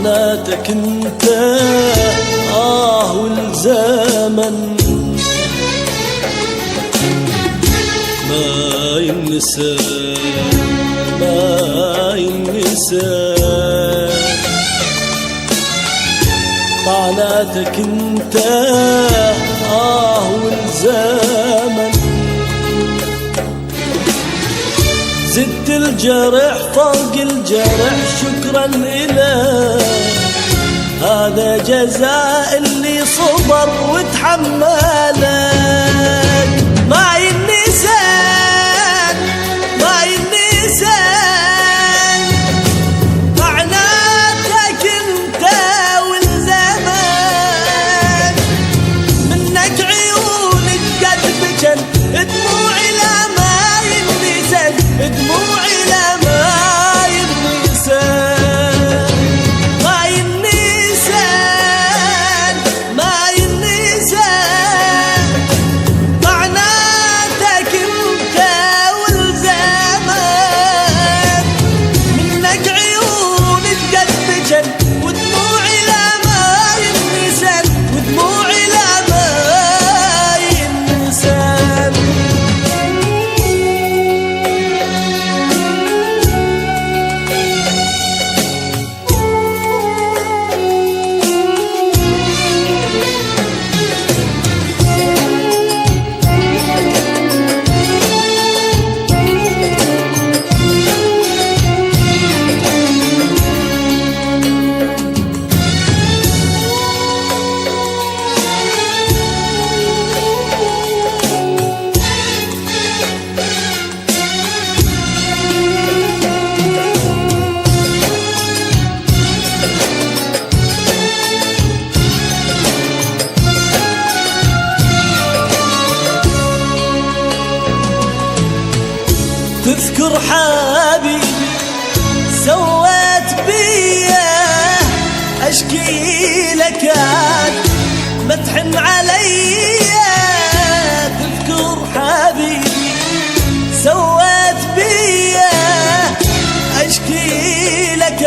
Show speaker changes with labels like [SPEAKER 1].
[SPEAKER 1] طعناتك انت والزمن ما ينسى ما ينسى. طعناتك انت والزمن زدت الجرح فوق الجرح شكرا إله، هذا جزاء اللي صبر وتحملك. ما ينسان ما ينسان طعناتك انت والزمان، منك عيونك قد بجن دموعي لا ما ينسان، دموعي لا ما ينسان. ما ينسان ما ينسان طعناتك انت والزمان، منك عيونك قد بجن ودموعي لا ما ينسان، ودموعي لا ما ينسان. تذكر حبيبي سويت بيا اشكي لك ما تحن عليا. تذكر حبيبي سويت بيا اشكي لك